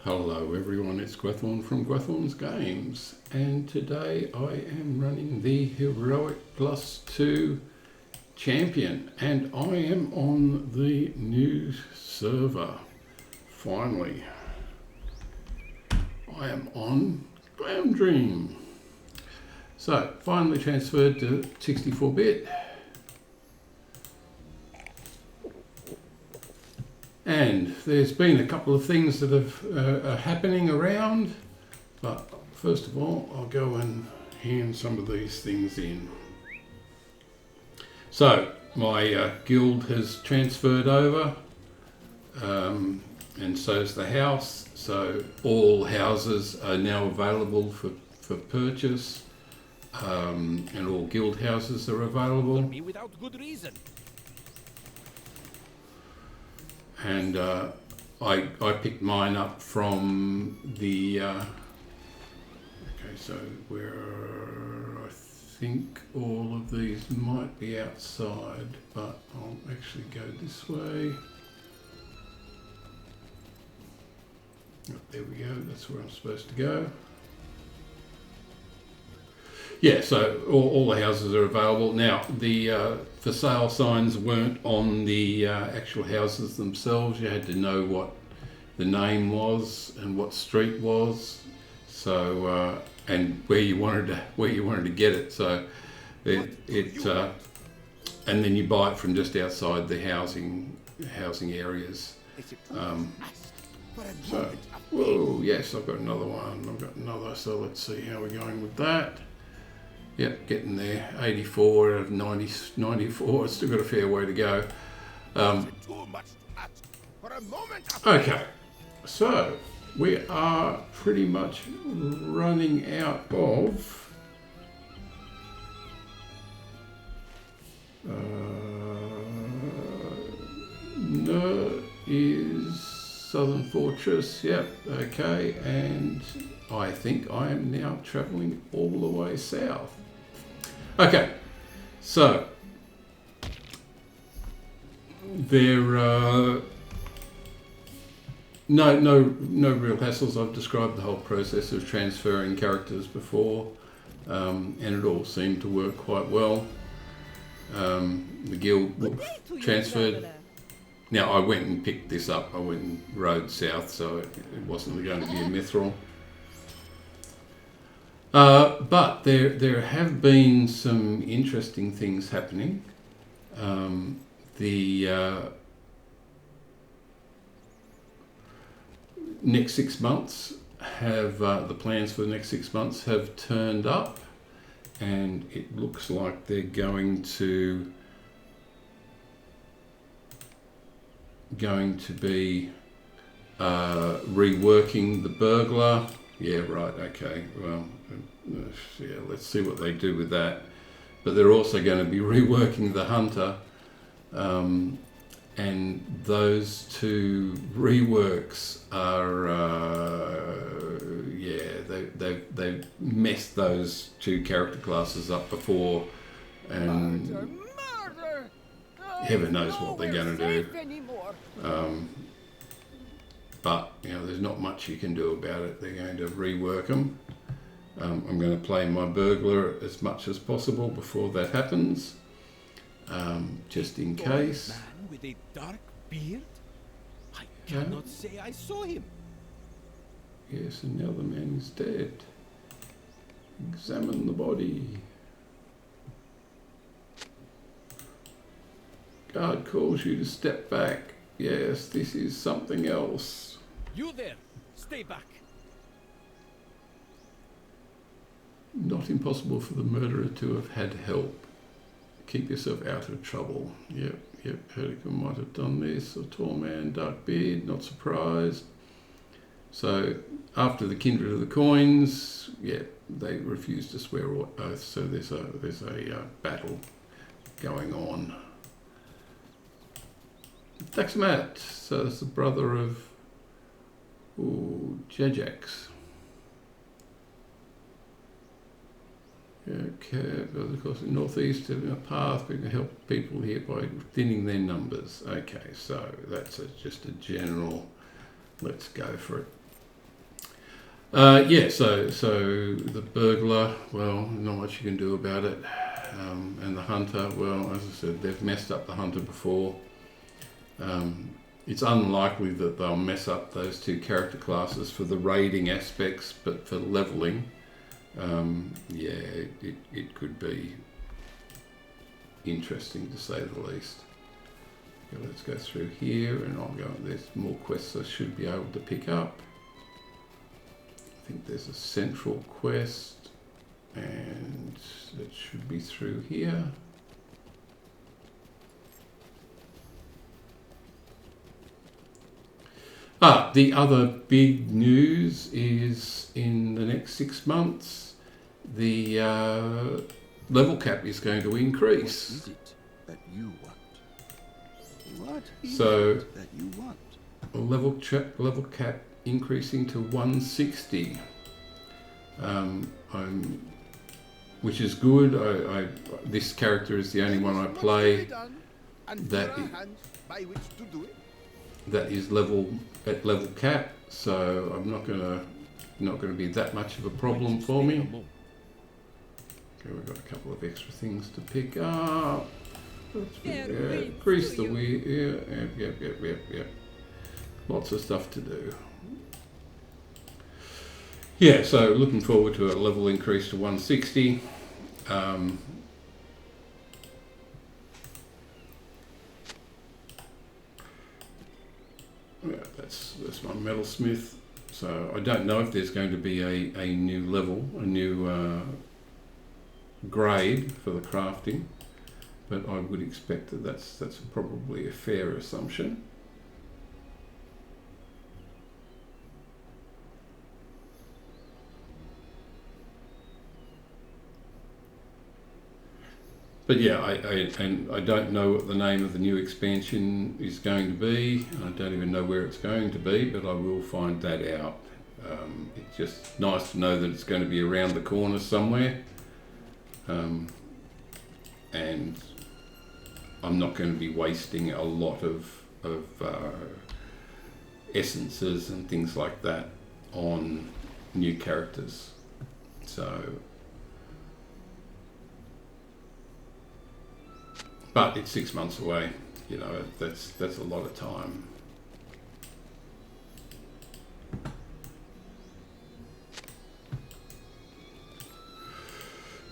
Hello everyone, it's Gwethorn from Gwethorn's Games, and today I am running the Heroic +2 Champion, and I am on the new server. Finally, I am on Glam Dream. So, finally transferred to 64-bit. And there's been a couple of things that are happening around, but first of all, I'll go and hand some of these things in. So my guild has transferred over, and so's the house. So all houses are now available for purchase, and all guild houses are available. Without good reason. And I picked mine up from the, okay, so where I think all of these might be outside, but I'll actually go this way. Oh, there we go, that's where I'm supposed to go. Yeah, so all the houses are available. Now, the for sale signs weren't on the actual houses themselves. You had to know what the name was and what street was, so and where you wanted to get it. So and then you buy it from just outside the housing areas. So, whoa, yes, I've got another one. I've got another. So let's see how we're going with that. Yep, getting there. 84 out of 94. It's still got a fair way to go. Okay, so we are pretty much running out of no is Southern Fortress. Yep, okay, and I think I am now traveling all the way south. Okay, so there are no real hassles. I've described the whole process of transferring characters before, and it all seemed to work quite well. The guild transferred. Now I went and picked this up. I went and rode south, so it wasn't going to be a mithril. But there have been some interesting things happening. The next 6 months have the plans for the next 6 months have turned up, and it looks like they're going to be reworking the burglar. Yeah, right, okay, well, yeah, let's see what they do with that. But they're also going to be reworking the hunter, and those two reworks are, yeah, they've messed those two character classes up before, and heaven knows what they're going to do. But, you know, there's not much you can do about it. They're going to rework them. I'm going to play my burglar as much as possible before that happens, just in case. Man with a dark beard? I cannot say I saw him. Yes, and now the man is dead. Examine the body. Guard calls you to step back. Yes, this is something else. You there, stay back. Not impossible for the murderer to have had help. Keep yourself out of trouble. Yep, Herdica might have done this. A tall man, dark beard, not surprised. So, after the Kindred of the Coins, yeah, they refused to swear oath, so there's a battle going on. Daxmat, so that's the brother of Jejax. Okay, but of course, in northeast of a path, we can help people here by thinning their numbers. Okay, so that's just a general. Let's go for it. Yeah, so the burglar, well, not much you can do about it. And the hunter, well, as I said, they've messed up the hunter before. It's unlikely that they'll mess up those two character classes for the raiding aspects, but for leveling, yeah, it could be interesting to say the least. Okay, let's go through here, and I'll go. There's more quests I should be able to pick up. I think there's a central quest, and it should be through here. The other big news is in the next 6 months, the level cap is going to increase. What is it that you want? What is So, it that you want? level cap increasing to 160, which is good. This character is the only one I play that is at level cap, so I'm not gonna be that much of a problem for me. Okay, we've got a couple of extra things to pick up. Grease the wheel. Yep. Lots of stuff to do. Yeah, so looking forward to a level increase to 160. Yeah, that's my metalsmith. So I don't know if there's going to be a new level, a new grade for the crafting, but I would expect that that's probably a fair assumption. But yeah, I don't know what the name of the new expansion is going to be. I don't even know where it's going to be, but I will find that out. It's just nice to know that it's going to be around the corner somewhere. And I'm not going to be wasting a lot of essences and things like that on new characters. So, but it's 6 months away. You know, that's a lot of time.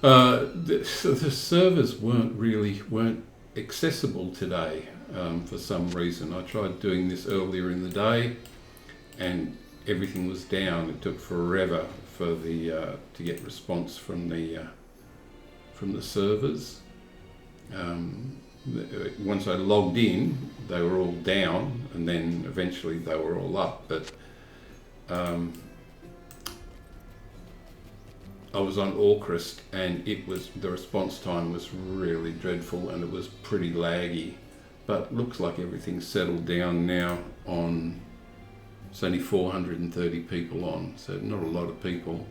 The servers weren't accessible today for some reason. I tried doing this earlier in the day, and everything was down. It took forever for the to get response from the servers. Once I logged in, they were all down, and then eventually they were all up. But I was on Orcrist, and the response time was really dreadful, and it was pretty laggy. But looks like everything's settled down now. It's only 430 people on, so not a lot of people.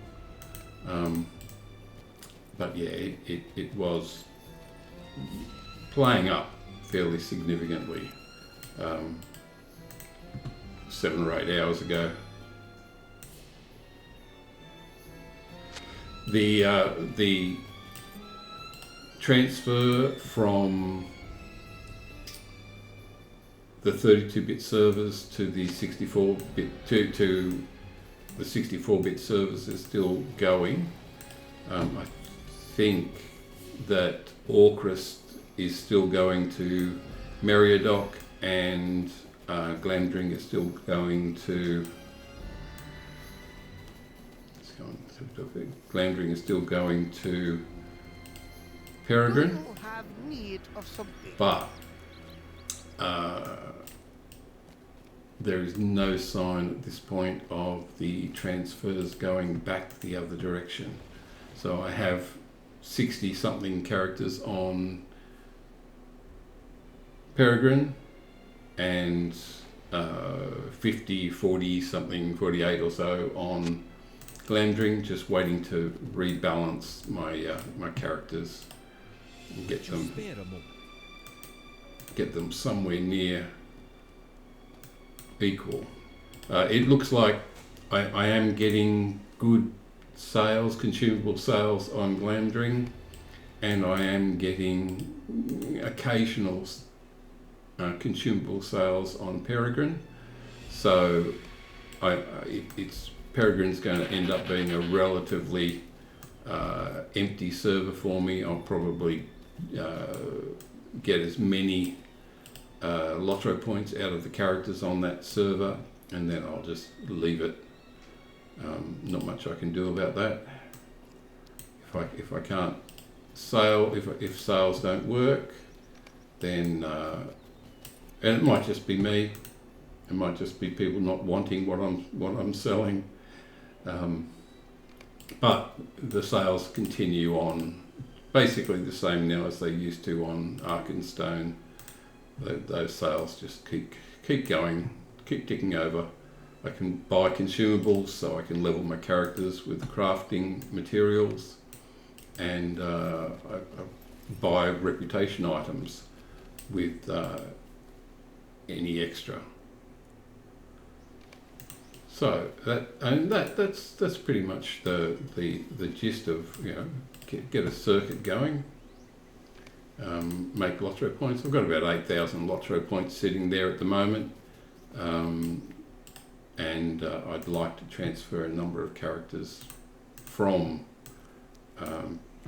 But yeah, it was playing up fairly significantly 7 or 8 hours ago. The transfer from the 32-bit servers to the 64-bit to the 64-bit servers is still going. I think that Orcrist is still going to Meriadoc, and Glamdring is still going to. Glamdring is still going to Peregrine, but there is no sign at this point of the transfers going back the other direction. So I have 60-something characters on Peregrine and 50, 40-something, 48 or so on Glamdring, just waiting to rebalance my characters and get them somewhere near equal. It looks like I am getting good sales, consumable sales on Glamdring, and I am getting occasional consumable sales on Peregrine. So Peregrine's going to end up being a relatively empty server for me. I'll probably get as many LOTRO points out of the characters on that server, and then I'll just leave it. Not much I can do about that. If I can't sale, if sales don't work, then and it might just be me. It might just be people not wanting what I'm selling. But the sales continue on basically the same now as they used to on Arkenstone. Those sales just keep going, keep ticking over. I can buy consumables so I can level my characters with crafting materials, and I buy reputation items with any extra. So that's pretty much the gist of, you know, get a circuit going, make LOTRO points. I've got about 8,000 LOTRO points sitting there at the moment, and I'd like to transfer a number of characters from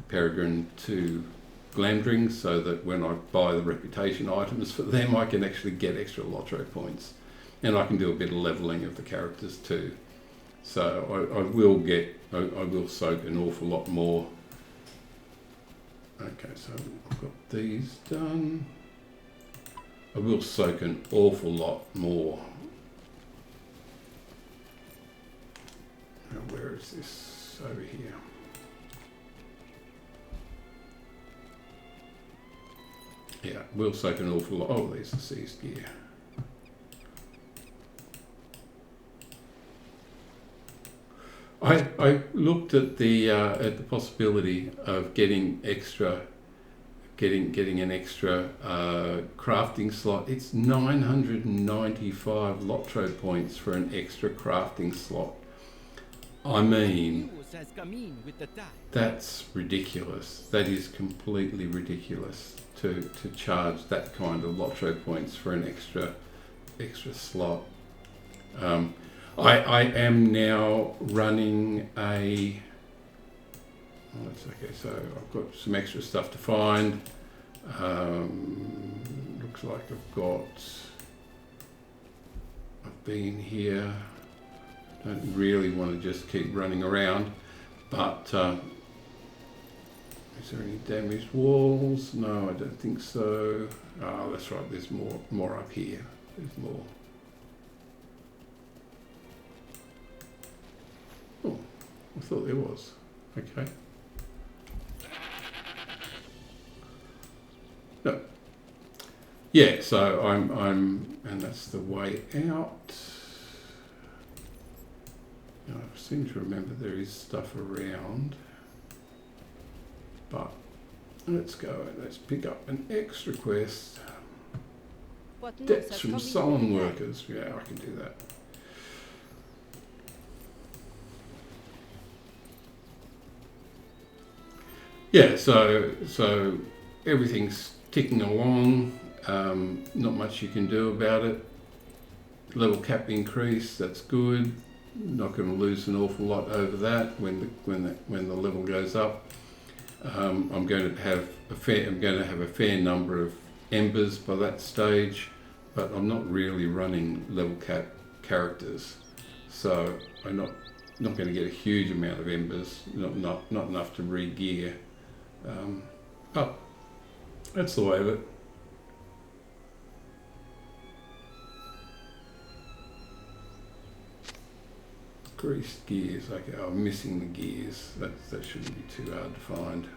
Peregrine to Glamdring, so that when I buy the reputation items for them, I can actually get extra LOTRO points. And I can do a bit of leveling of the characters too. So I will soak an awful lot more. Okay, so I've got these done. I will soak an awful lot more. Now where is this? Over here. Yeah, we'll soak an awful lot. Oh, there's the seized gear. I looked at the possibility of getting an extra crafting slot. It's 995 LOTRO points for an extra crafting slot. I mean, that's ridiculous. That is completely ridiculous to charge that kind of LOTRO points for an extra slot. I am now running a, that's okay, so I've got some extra stuff to find. Looks like I've been here. Don't really want to just keep running around, but is there any damaged walls? No, I don't think so. Oh, that's right, there's more up here. There's more. Oh, I thought there was. Okay. No. Yeah, so I'm, and that's the way out. Now, I seem to remember there is stuff around, but let's go. Let's pick up an extra quest. Debts from sullen workers. Yeah, I can do that. Yeah, so everything's ticking along. Not much you can do about it. Level cap increase, that's good. Not going to lose an awful lot over that when the level goes up. I'm going to have a fair number of embers by that stage, but I'm not really running level cap characters, so I'm not going to get a huge amount of embers. Not enough to re-gear. But that's the way of it. Greased gears, okay, I'm missing the gears. That shouldn't be too hard to find.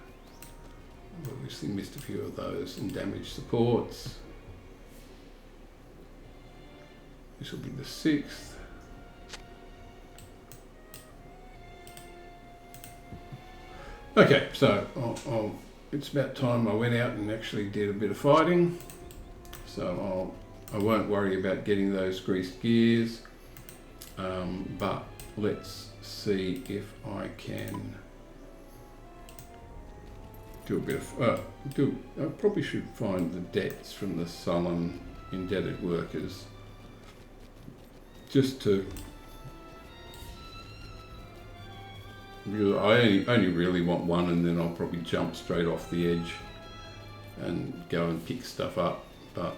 I've obviously missed a few of those, and damaged supports. This will be the 6th. Okay, so it's about time I went out and actually did a bit of fighting. So I won't worry about getting those greased gears, but let's see if I can do a bit of, I probably should find the debts from the sullen indebted workers, just to, I only really want one, and then I'll probably jump straight off the edge and go and pick stuff up, but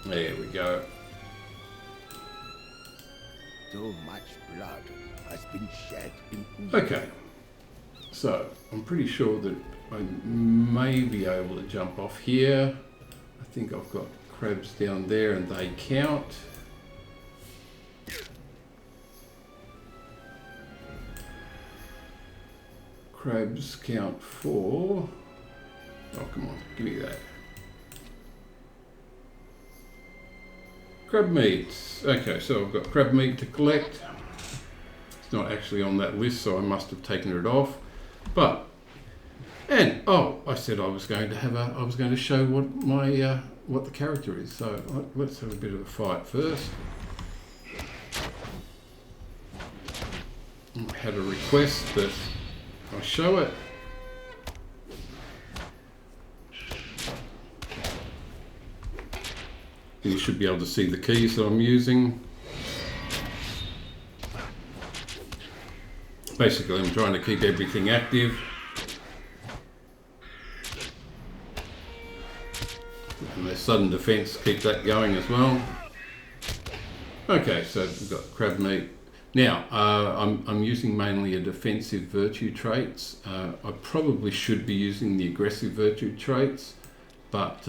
there we go. So much blood has been shed in Okay, so I'm pretty sure that I may be able to jump off here. I think I've got crabs down there and they count. Crabs count 4. Oh, come on, give me that. Crab meat. Okay, so I've got crab meat to collect. It's not actually on that list, so I must have taken it off. But, and oh, I said I was going to have I was going to show what my what the character is. So let's have a bit of a fight first. I had a request that I show it. You should be able to see the keys that I'm using. Basically, I'm trying to keep everything active. And the sudden defense, keep that going as well. Okay, so we've got crab meat. Now, I'm using mainly a defensive virtue traits. I probably should be using the aggressive virtue traits, but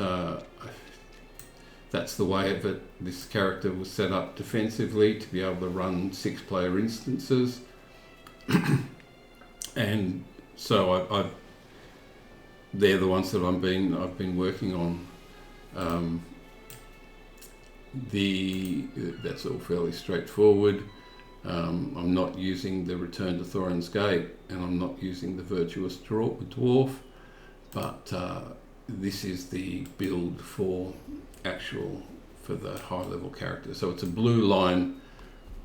that's the way of it. This character was set up defensively to be able to run 6-player instances. And so they're the ones that I've been working on. That's all fairly straightforward. I'm not using the Return to Thorin's Gate, and I'm not using the Virtuous Dwarf, but this is the build for the high level character. So it's a Blueline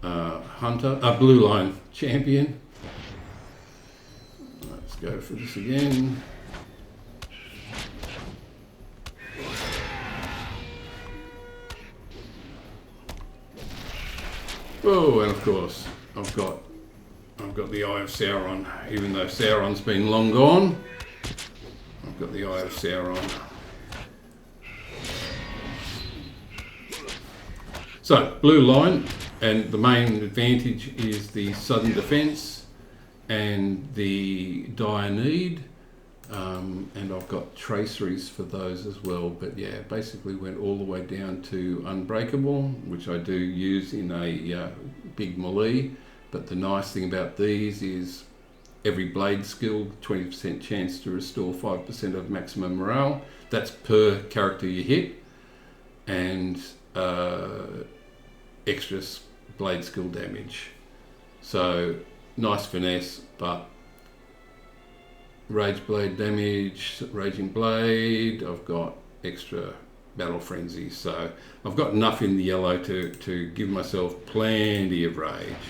hunter, a Blueline Champion. Let's go for this again. Oh, and of course I've got the Eye of Sauron. Even though Sauron's been long gone, I've got the Eye of Sauron. So, blue line, and the main advantage is the sudden defense and the dire need, and I've got traceries for those as well. But yeah, basically went all the way down to unbreakable, which I do use in a big melee. But the nice thing about these is every blade skill, 20% chance to restore 5% of maximum morale. That's per character you hit, and extra blade skill damage. So nice finesse, but rage blade damage, raging blade, I've got extra battle frenzy, so I've got enough in the yellow to give myself plenty of rage,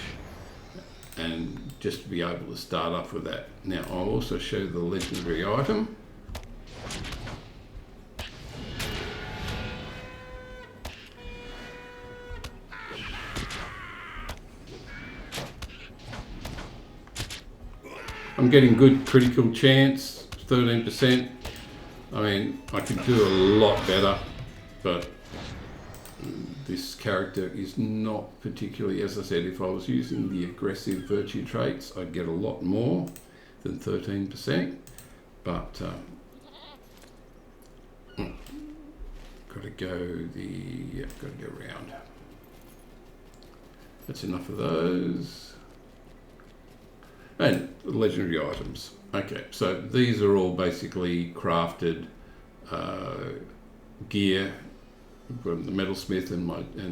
and just to be able to start off with that. Now I'll also show the legendary item. I'm getting good critical chance, 13%. I mean, I could do a lot better, but this character is not particularly, as I said, if I was using the aggressive virtue traits, I'd get a lot more than 13%, but gotta go round. That's enough of those. And legendary items. Okay, so these are all basically crafted gear from the metalsmith and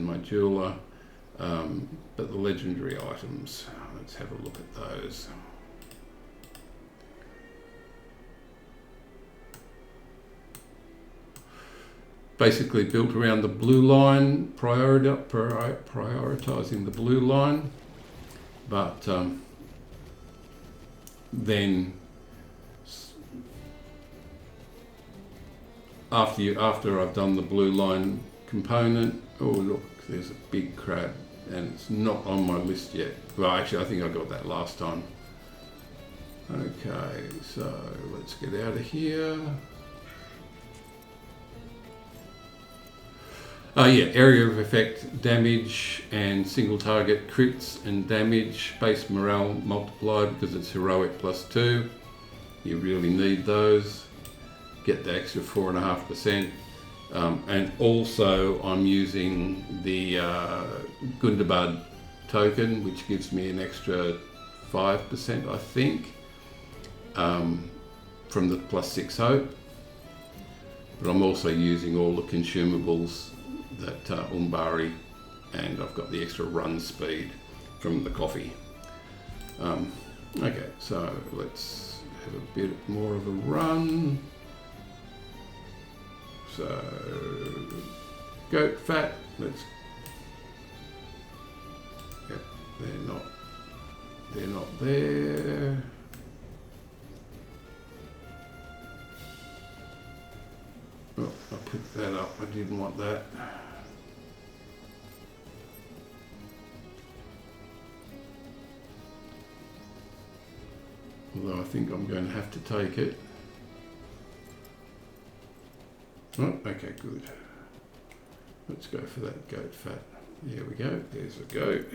my jeweler. But the legendary items, let's have a look at those. Basically built around the blue line, prioritizing the blue line. but then after I've done the blue line component, oh look, there's a big crab and it's not on my list yet. Well, actually I think I got that last time. Okay, so let's get out of here. Oh yeah, area of effect, damage and single target crits and damage, base morale multiplied because it's heroic +2. You really need those. Get the extra 4.5%. And also I'm using the Utug-bûr token, which gives me an extra 5%, I think, from the +6 hope. But I'm also using all the consumables that Umbari, and I've got the extra run speed from the coffee. Okay, so let's have a bit more of a run. So goat fat, let's, yep, they're not there. Oh, I picked that up, I didn't want that. Although I think I'm going to have to take it. Oh, okay, good. Let's go for that goat fat. There we go, there's a goat.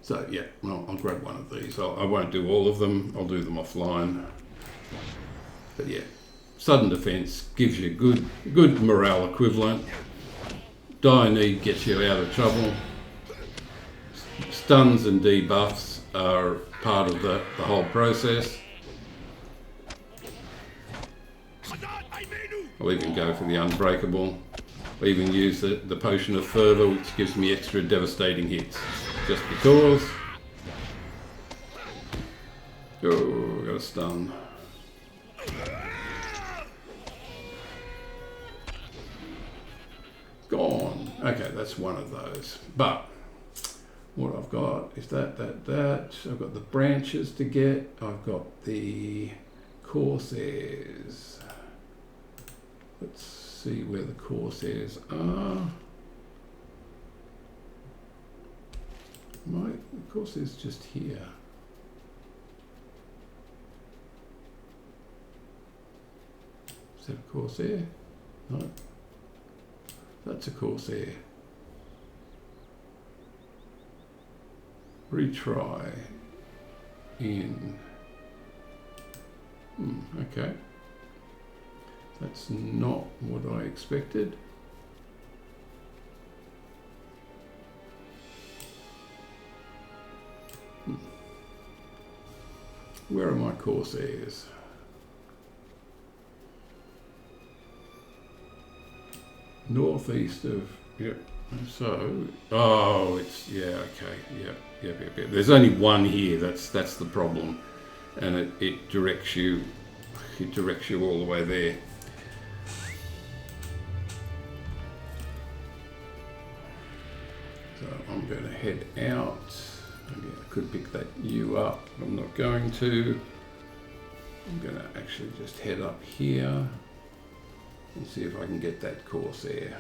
So yeah, well, I'll grab one of these. I won't do all of them, I'll do them offline. But yeah, sudden defense gives you good morale equivalent. Dire need gets you out of trouble. Stuns and debuffs are part of the whole process. I'll even go for the unbreakable. I even use the potion of fervor, which gives me extra devastating hits. Just because. Oh, got a stun. Gone. Okay, that's one of those. But what I've got is that. I've got the branches to get. I've got the Corsairs. Let's see where the Corsairs are. The Corsairs just here. Is that a Corsair? No. That's a Corsair. Retry in. Okay. That's not what I expected. Where are my Corsairs? Northeast of, yep. So, oh, it's, yeah, okay, yep. There's only one here. That's the problem, and it directs you. It directs you all the way there. So I'm going to head out. Maybe I could pick that U up. I'm not going to. I'm going to actually just head up here and see if I can get that Corsair.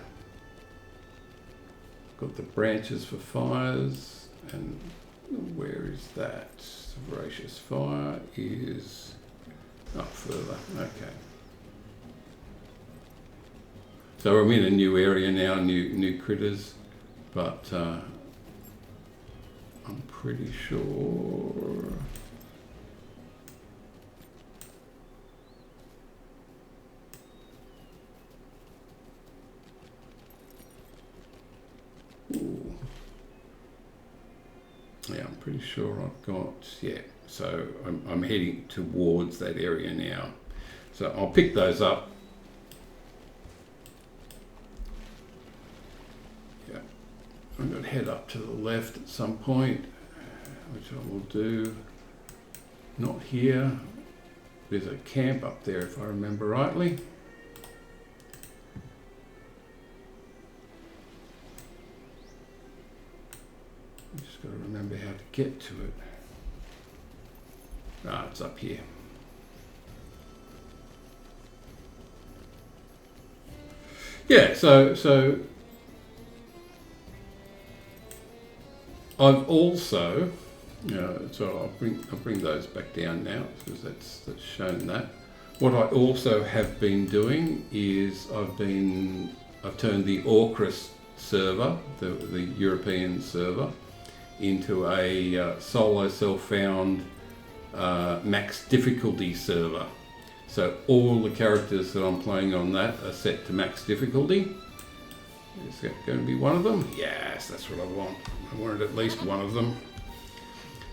Got the branches for fires, and where is that? Voracious fire is up further. Okay. So I'm in a new area now, new critters, but I'm pretty sure. Ooh. Yeah, I'm pretty sure I've got, yeah, so I'm heading towards that area now. So I'll pick those up. Yeah, I'm going to head up to the left at some point, which I will do. Not here. There's a camp up there if I remember rightly. Just got to remember how to get to it. Ah, it's up here. Yeah, so I've also, so I'll bring those back down now because that's shown that. What I also have been doing is I've turned the Orcris server, the European server, into a solo self-found max difficulty server. So all the characters that I'm playing on that are set to max difficulty. Is that going to be one of them? Yes, that's what I want. I wanted at least one of them.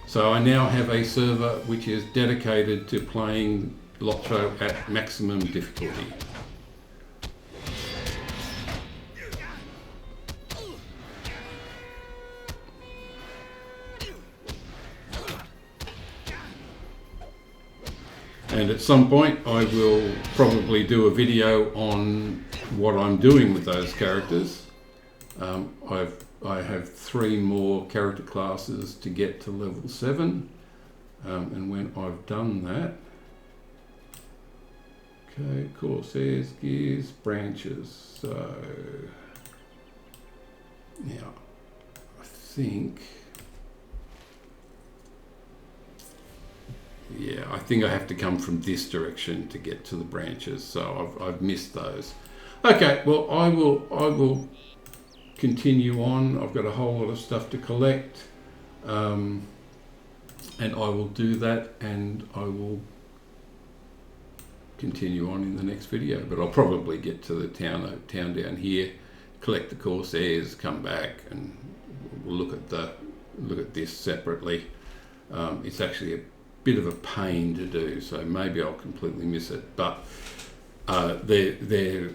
So I now have a server which is dedicated to playing LOTRO at maximum difficulty. And at some point I will probably do a video on what I'm doing with those characters. I have 3 more character classes to get to level 7, and when I've done that, okay, Corsairs, gears, branches. So now I think, yeah, I think I have to come from this direction to get to the branches, so I've missed those. Okay, well I will continue on. I've got a whole lot of stuff to collect, and I will do that, and I will continue on in the next video. But I'll probably get to the town down here, collect the Corsairs, come back, and we'll look at this separately. It's actually a bit of a pain to do, so maybe I'll completely miss it. But they're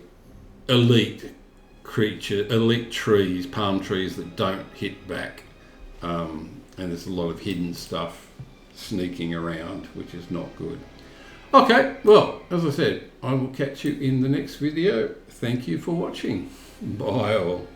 elite creature, elite trees, palm trees that don't hit back, and there's a lot of hidden stuff sneaking around, which is not good. Okay, well, as I said, I will catch you in the next video. Thank you for watching. Bye all.